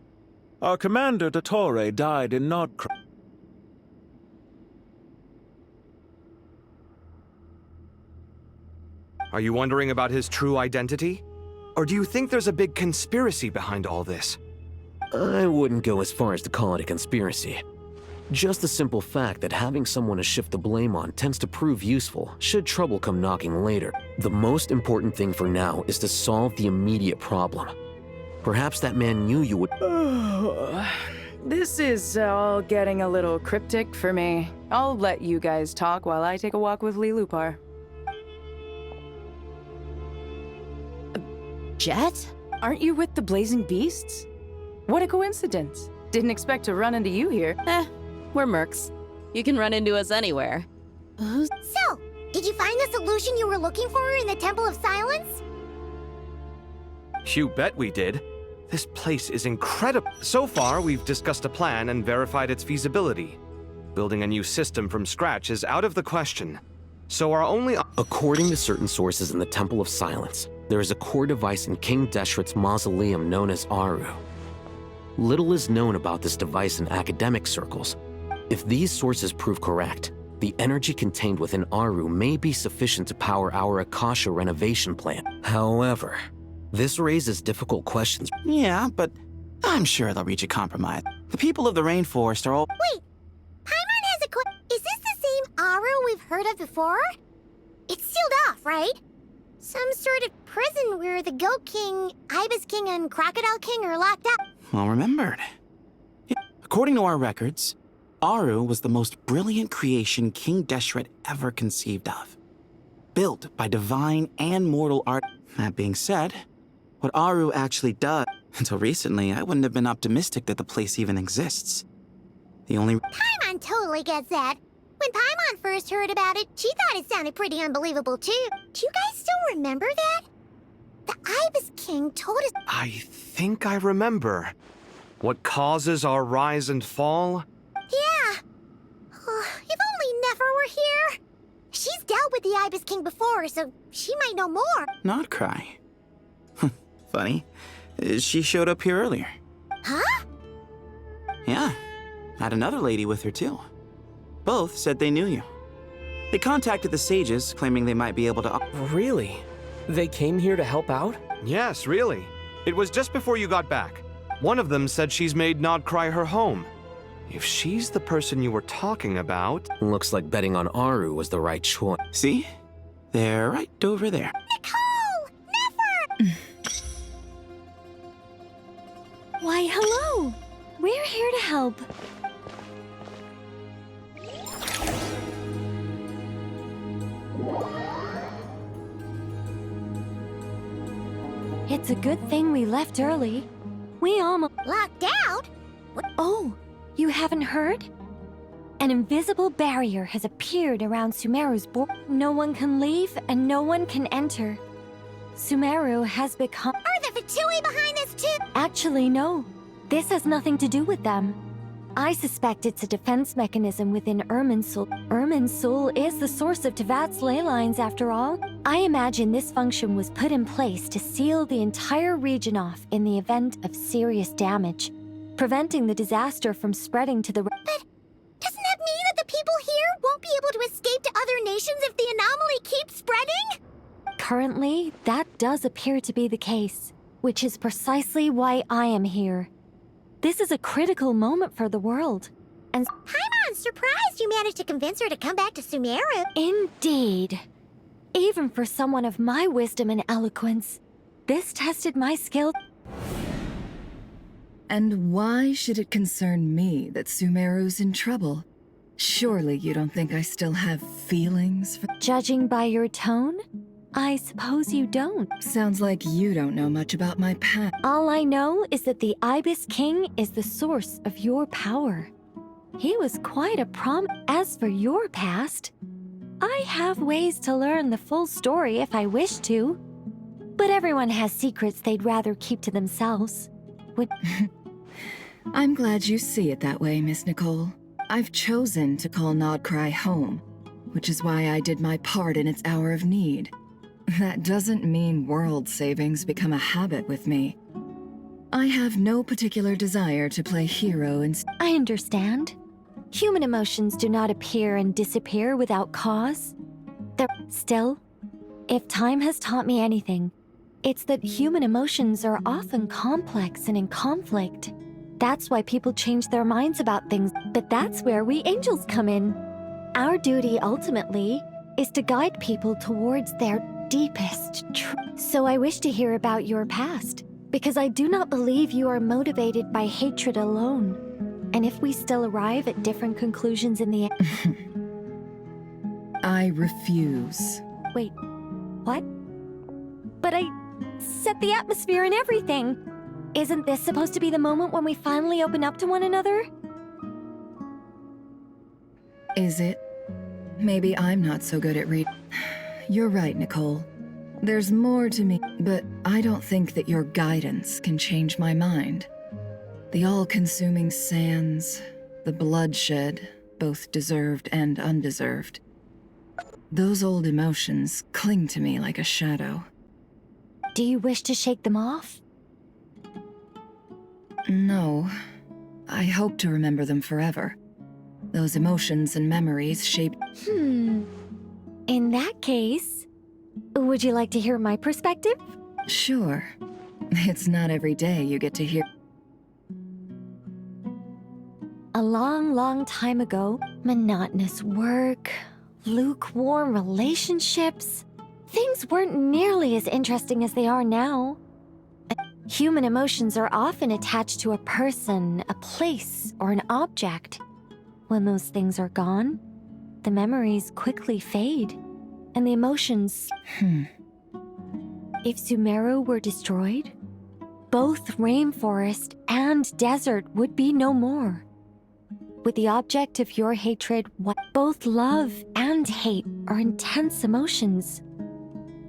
Speaker 20: Our commander, Dottore, died in Nodcra.
Speaker 12: Are you wondering about his true identity? Or do you think there's a big conspiracy behind all this?
Speaker 15: I wouldn't go as far as to call it a conspiracy. Just the simple fact that having someone to shift the blame on tends to prove useful, should trouble come knocking later. The most important thing for now is to solve the immediate problem. Perhaps that man knew you would...
Speaker 8: This is all getting a little cryptic for me. I'll let you guys talk while I take a walk with Lilupar.
Speaker 13: Jet?
Speaker 8: Aren't you with the Blazing Beasts? What a coincidence. Didn't expect to run into you here.
Speaker 13: We're mercs. You can run into us anywhere.
Speaker 1: So, did you find the solution you were looking for in the Temple of Silence?
Speaker 12: You bet we did. This place is incredible. So far, we've discussed a plan and verified its feasibility. Building a new system from scratch is out of the question. So our only...
Speaker 15: According to certain sources in the Temple of Silence, there is a core device in King Deshret's mausoleum known as Aru. Little is known about this device in academic circles. If these sources prove correct, the energy contained within Aru may be sufficient to power our Akasha renovation plan. However, this raises difficult questions.
Speaker 17: Yeah, but I'm sure they'll reach a compromise. The people of the rainforest are all...
Speaker 1: Wait, Paimon has a Is this the same Aru we've heard of before? It's sealed off, right? Some sort of prison where the Goat King, Ibis King, and Crocodile King are locked up.
Speaker 17: Well remembered. According to our records, Aru was the most brilliant creation King Deshret ever conceived of. Built by divine and mortal art. That being said, what Aru actually does, until recently, I wouldn't have been optimistic that the place even exists. The only...
Speaker 1: Paimon totally gets that. When Paimon first heard about it, she thought it sounded pretty unbelievable too. Do you guys still remember that? The Ibis King told us...
Speaker 12: I think I remember. What causes our rise and fall?
Speaker 1: Yeah. Oh, if only Nefer were here. She's dealt with the Ibis King before, so she might know more.
Speaker 17: Not cry. Funny. She showed up here earlier.
Speaker 1: Huh?
Speaker 17: Yeah. Had another lady with her too. Both said they knew you. They contacted the sages, claiming they might be able to...
Speaker 16: Really? They came here to help out?
Speaker 12: Yes, really. It was just before you got back. One of them said she's made Nodcry her home. If she's the person you were talking about...
Speaker 15: Looks like betting on Aru was the right choice.
Speaker 17: See? They're right over there.
Speaker 1: Nicole! Never!
Speaker 4: Why, hello! We're here to help. It's a good thing we left early. We almost...
Speaker 1: Locked out?
Speaker 4: Oh, you haven't heard? An invisible barrier has appeared around Sumeru's border. No one can leave and no one can enter. Sumeru has become...
Speaker 1: Are the Fatui behind this too?
Speaker 4: Actually, no. This has nothing to do with them. I suspect it's a defense mechanism within Irminsul. Irminsul is the source of Tevat's ley lines, after all. I imagine this function was put in place to seal the entire region off in the event of serious damage, preventing the disaster from spreading to the...
Speaker 1: But doesn't that mean that the people here won't be able to escape to other nations if the anomaly keeps spreading?
Speaker 4: Currently, that does appear to be the case, which is precisely why I am here. This is a critical moment for the world, and...
Speaker 1: Paimon's surprised you managed to convince her to come back to Sumeru.
Speaker 4: Indeed. Even for someone of my wisdom and eloquence, this tested my skill.
Speaker 10: And why should it concern me that Sumeru's in trouble? Surely you don't think I still have feelings for...
Speaker 4: Judging by your tone, I suppose you don't.
Speaker 10: Sounds like you don't know much about my past.
Speaker 4: All I know is that the Ibis King is the source of your power. He was quite a As for your past, I have ways to learn the full story if I wish to. But everyone has secrets they'd rather keep to themselves.
Speaker 10: I'm glad you see it that way, Miss Nicole. I've chosen to call Nodcry home, which is why I did my part in its hour of need. That doesn't mean world savings become a habit with me. I have no particular desire to play hero and...
Speaker 4: I understand. Human emotions do not appear and disappear without cause. Still, if time has taught me anything, it's that human emotions are often complex and in conflict. That's why people change their minds about things, but that's where we angels come in. Our duty, ultimately, is to guide people towards their deepest truth. So I wish to hear about your past, because I do not believe you are motivated by hatred alone. And if we still arrive at different conclusions in the end...
Speaker 10: I refuse.
Speaker 4: Wait, what? But I set the atmosphere and everything. Isn't this supposed to be the moment when we finally open up to one another?
Speaker 10: Is it? Maybe I'm not so good at reading. You're right, Nicole. There's more to me, but I don't think that your guidance can change my mind. The all-consuming sands, the bloodshed, both deserved and undeserved. Those old emotions cling to me like a shadow.
Speaker 4: Do you wish to shake them off?
Speaker 10: No. I hope to remember them forever. Those emotions and memories shape...
Speaker 4: In that case, would you like to hear my perspective?
Speaker 10: Sure. It's not every day you get to hear...
Speaker 4: A long, long time ago, monotonous work, lukewarm relationships, things weren't nearly as interesting as they are now. Human emotions are often attached to a person, a place, or an object. When those things are gone, the memories quickly fade, and the emotions... If Sumeru were destroyed, both rainforest and desert would be no more. With the object of your hatred, both love and hate are intense emotions.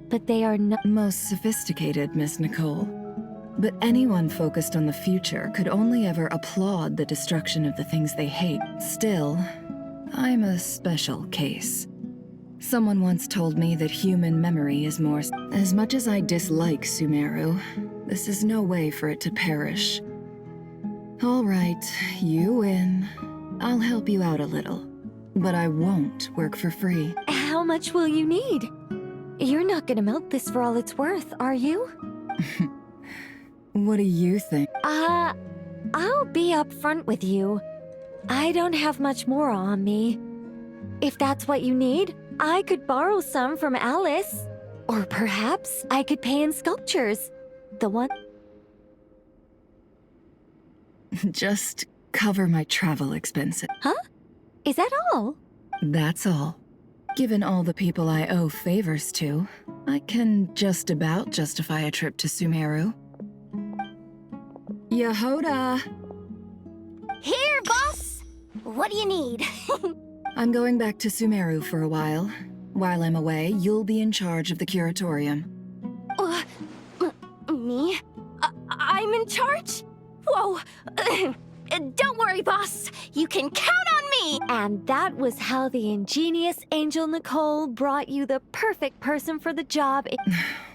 Speaker 4: But they are not...
Speaker 10: Most sophisticated, Miss Nicole. But anyone focused on the future could only ever applaud the destruction of the things they hate. Still, I'm a special case. Someone once told me that human memory is more... As much as I dislike Sumeru, this is no way for it to perish. All right, you win. I'll help you out a little. But I won't work for free.
Speaker 4: How much will you need? You're not gonna milk this for all it's worth, are you?
Speaker 10: What do you think?
Speaker 4: I'll be upfront with you. I don't have much more on me. If that's what you need, I could borrow some from Alice. Or perhaps I could pay in sculptures. The one...
Speaker 10: Just cover my travel expenses.
Speaker 4: Huh? Is that all?
Speaker 10: That's all. Given all the people I owe favors to, I can just about justify a trip to Sumeru. Yehoda!
Speaker 1: Here, boss! What do you need?
Speaker 10: I'm going back to Sumeru for a while. While I'm away, you'll be in charge of the curatorium.
Speaker 19: Me? I'm in charge? Whoa! Don't worry, boss. You can count on me!
Speaker 4: And that was how the ingenious Angel Nicole brought you the perfect person for the job.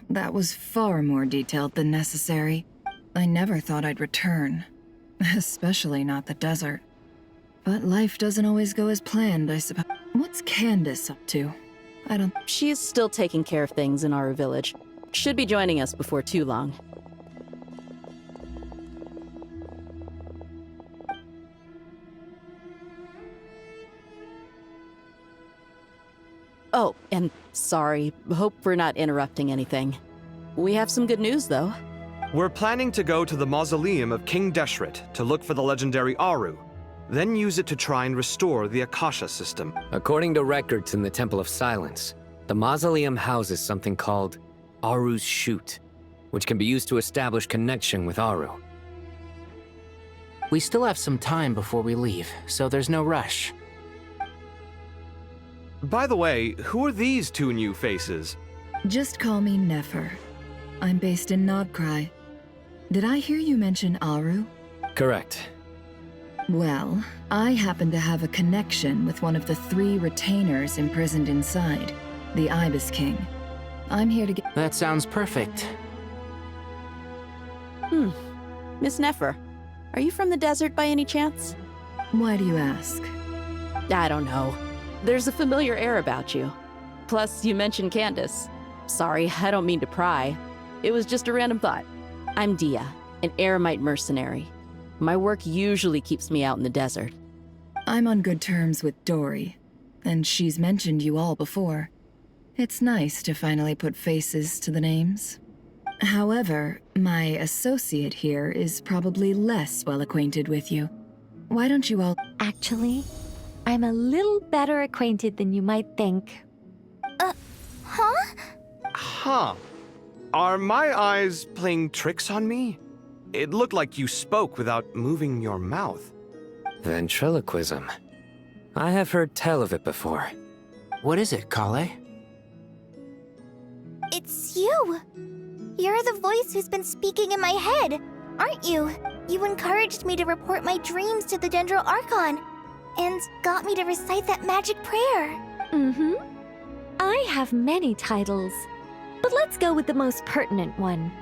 Speaker 10: That was far more detailed than necessary. I never thought I'd return. Especially not the desert. But life doesn't always go as planned, I suppose. What's Candace up to?
Speaker 13: She is still taking care of things in our village. Should be joining us before too long. Oh, and sorry. Hope we're not interrupting anything. We have some good news, though.
Speaker 12: We're planning to go to the mausoleum of King Deshret to look for the legendary Aru, then use it to try and restore the Akasha system.
Speaker 9: According to records in the Temple of Silence, the mausoleum houses something called Aru's Chute, which can be used to establish connection with Aru.
Speaker 14: We still have some time before we leave, so there's no rush.
Speaker 12: By the way, who are these two new faces?
Speaker 10: Just call me Nefer. I'm based in Nodcry. Did I hear you mention Aru?
Speaker 9: Correct.
Speaker 10: Well, I happen to have a connection with one of the 3 retainers imprisoned inside, the Ibis King. I'm here to get—
Speaker 14: That sounds perfect.
Speaker 13: Miss Nefer, are you from the desert by any chance?
Speaker 10: Why do you ask?
Speaker 13: I don't know. There's a familiar air about you. Plus, you mentioned Candace. Sorry, I don't mean to pry. It was just a random thought. I'm Dia, an Eremite mercenary. My work usually keeps me out in the desert.
Speaker 10: I'm on good terms with Dory, and she's mentioned you all before. It's nice to finally put faces to the names. However, my associate here is probably less well acquainted with you. Why don't you all—
Speaker 4: Actually, I'm a little better acquainted than you might think.
Speaker 1: Huh?
Speaker 12: Huh. Are my eyes playing tricks on me? It looked like you spoke without moving your mouth.
Speaker 9: Ventriloquism. I have heard tell of it before.
Speaker 14: What is it, Kale?
Speaker 1: It's you! You're the voice who's been speaking in my head, aren't you? You encouraged me to report my dreams to the Dendro Archon, and got me to recite that magic prayer.
Speaker 4: Mm-hmm. I have many titles, but let's go with the most pertinent one.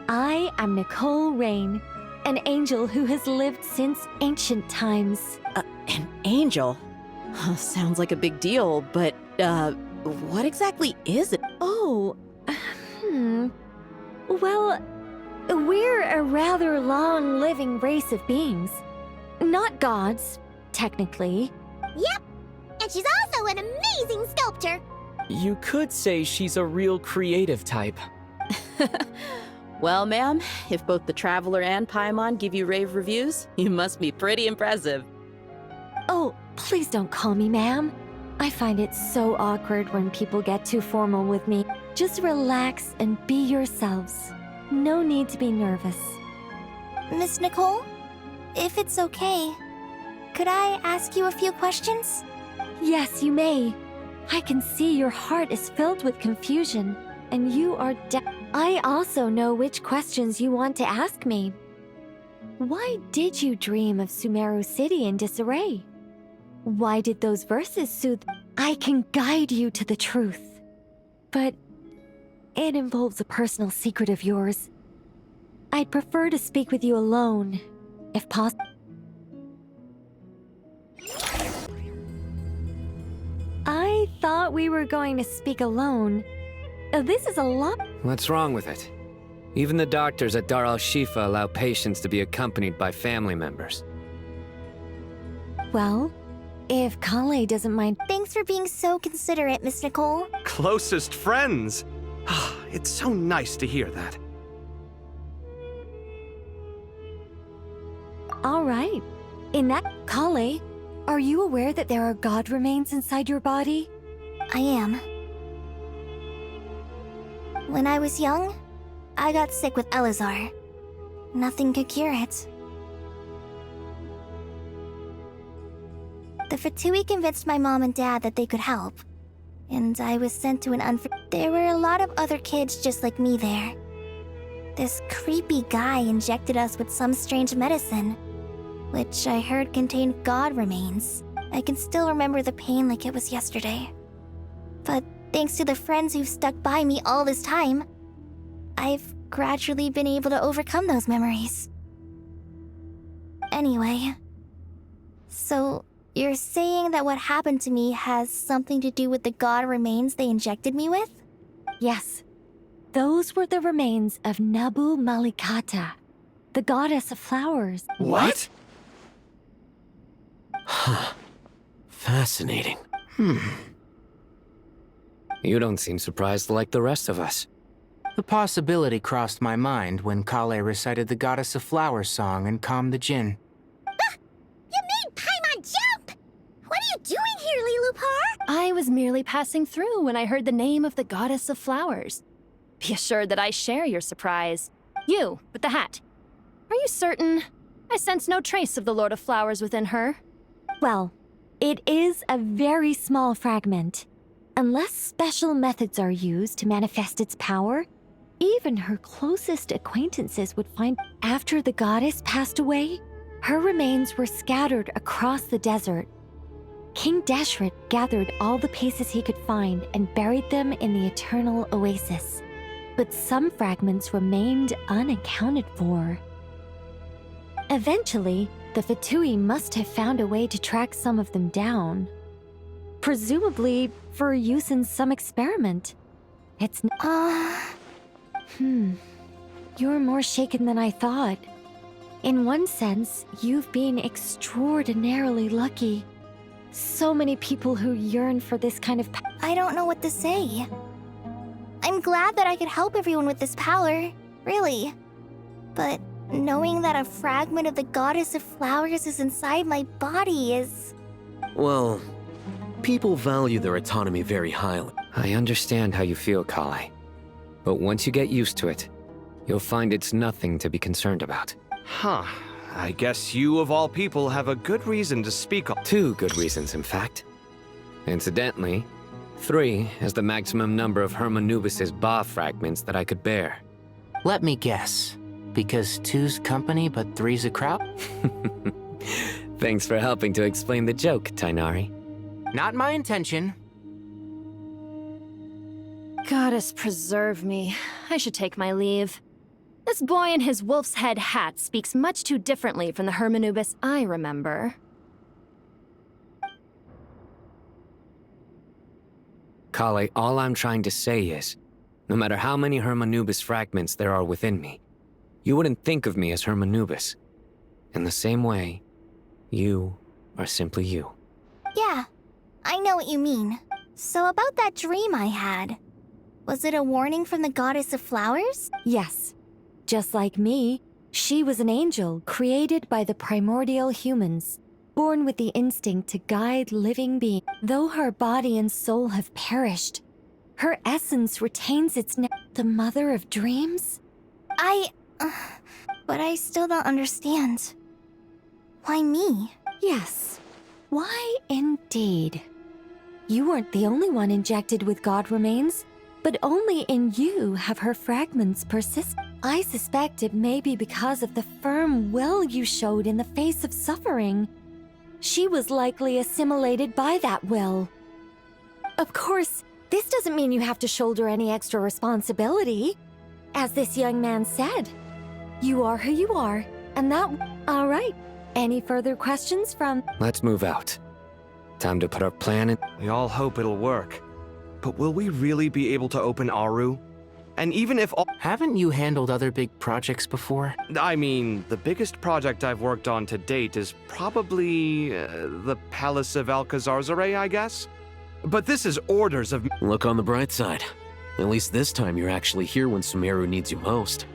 Speaker 4: I am Nicole Rain, an angel who has lived since ancient times.
Speaker 13: An angel? Sounds like a big deal, but, what exactly is it?
Speaker 4: Oh, Well, we're a rather long-living race of beings. Not gods, technically.
Speaker 1: Yep, and she's also an amazing sculptor.
Speaker 16: You could say she's a real creative type.
Speaker 13: Well, ma'am, if both the Traveler and Paimon give you rave reviews, you must be pretty impressive.
Speaker 4: Oh, please don't call me ma'am. I find it so awkward when people get too formal with me. Just relax and be yourselves. No need to be nervous.
Speaker 1: Miss Nicole, if it's okay, could I ask you a few questions?
Speaker 4: Yes, you may. I can see your heart is filled with confusion, and you are I also know which questions you want to ask me. Why did you dream of Sumeru City in disarray? Why did those verses soothe— I can guide you to the truth. But it involves a personal secret of yours. I'd prefer to speak with you alone, if possible. I thought we were going to speak alone. This is a lot—
Speaker 9: What's wrong with it? Even the doctors at Dar al-Shifa allow patients to be accompanied by family members.
Speaker 4: Well, if Kale doesn't mind—
Speaker 1: Thanks for being so considerate, Miss Nicole.
Speaker 12: Closest friends! It's so nice to hear that.
Speaker 4: All right. In that— Kale, are you aware that there are god remains inside your body?
Speaker 1: I am. When I was young, I got sick with Elazar. Nothing could cure it. The Fatui convinced my mom and dad that they could help, and I was sent to an There were a lot of other kids just like me there. This creepy guy injected us with some strange medicine, which I heard contained god remains. I can still remember the pain like it was yesterday. But thanks to the friends who've stuck by me all this time, I've gradually been able to overcome those memories. Anyway, so you're saying that what happened to me has something to do with the god remains they injected me with?
Speaker 4: Yes. Those were the remains of Nabu Malikata, the goddess of flowers.
Speaker 15: What? Huh. Fascinating.
Speaker 9: You don't seem surprised like the rest of us.
Speaker 14: The possibility crossed my mind when Kale recited the Goddess of Flowers song and calmed the Jinn.
Speaker 1: You made Paimon jump! What are you doing here, Lilupar?
Speaker 19: I was merely passing through when I heard the name of the Goddess of Flowers. Be assured that I share your surprise. You, with the hat. Are you certain? I sense no trace of the Lord of Flowers within her.
Speaker 4: Well, it is a very small fragment. Unless special methods are used to manifest its power, even her closest acquaintances would find. After the goddess passed away, her remains were scattered across the desert. King Deshret gathered all the pieces he could find and buried them in the Eternal Oasis. But some fragments remained unaccounted for. Eventually, the Fatui must have found a way to track some of them down. Presumably for use in some experiment. It's You're more shaken than I thought. In one sense, you've been extraordinarily lucky. So many people who yearn for this kind of
Speaker 1: I don't know what to say. I'm glad that I could help everyone with this power, really. But knowing that a fragment of the Goddess of Flowers is inside my body is...
Speaker 15: Well, people value their autonomy very highly.
Speaker 9: I understand how you feel, Kale. But once you get used to it, you'll find it's nothing to be concerned about.
Speaker 12: Huh. I guess you, of all people, have a good reason to speak on.
Speaker 9: 2 good reasons, in fact. Incidentally, 3 is the maximum number of Hermanubis' Ba fragments that I could bear.
Speaker 14: Let me guess. Because 2's company, but 3's a crowd?
Speaker 9: Thanks for helping to explain the joke, Tainari.
Speaker 14: Not my intention.
Speaker 19: Goddess preserve me. I should take my leave. This boy in his wolf's head hat speaks much too differently from the Hermanubis I remember.
Speaker 9: Kale, all I'm trying to say is, no matter how many Hermanubis fragments there are within me, you wouldn't think of me as Hermanubis. In the same way, you are simply you.
Speaker 1: Yeah, I know what you mean. So about that dream I had, was it a warning from the Goddess of Flowers?
Speaker 4: Yes. Just like me, she was an angel created by the primordial humans, born with the instinct to guide living beings. Though her body and soul have perished, her essence retains its the mother of dreams?
Speaker 1: But I still don't understand. Why me?
Speaker 4: Yes. Why indeed? You weren't the only one injected with god remains, but only in you have her fragments persist. I suspect it may be because of the firm will you showed in the face of suffering. She was likely assimilated by that will. Of course, this doesn't mean you have to shoulder any extra responsibility. As this young man said, you are who you are, and that... All right. Any further questions from...
Speaker 9: Let's move out. Time to put our plan in...
Speaker 12: We all hope it'll work. But will we really be able to open Aru? And even if all...
Speaker 14: Haven't you handled other big projects before?
Speaker 12: I mean, the biggest project I've worked on to date is probably the Palace of Alcazarzaray, I guess? But this is orders of...
Speaker 15: Look on the bright side. At least this time you're actually here when Sumeru needs you most.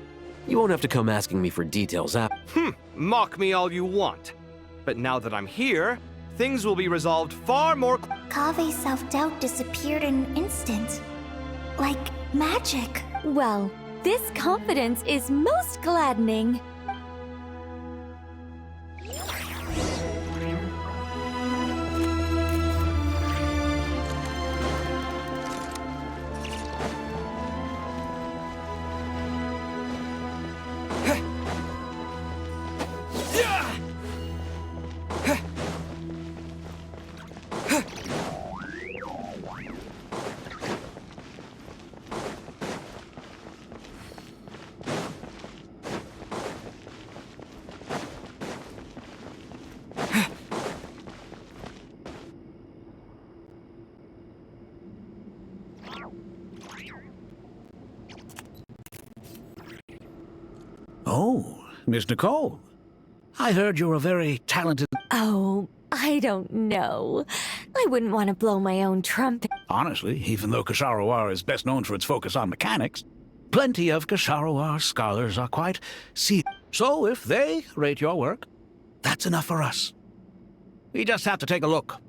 Speaker 15: You won't have to come asking me for details after.
Speaker 12: Mock me all you want. But now that I'm here, things will be resolved far more...
Speaker 1: Kave's self-doubt disappeared in an instant. Like magic.
Speaker 4: Well, this confidence is most gladdening.
Speaker 6: Oh, Miss Nicole. I heard you're a very talented...
Speaker 4: Oh, I don't know. I wouldn't want to blow my own trumpet.
Speaker 6: Honestly, even though Kasharawar is best known for its focus on mechanics, plenty of Kasharawar scholars are quite So if they rate your work, that's enough for us. We just have to take a look.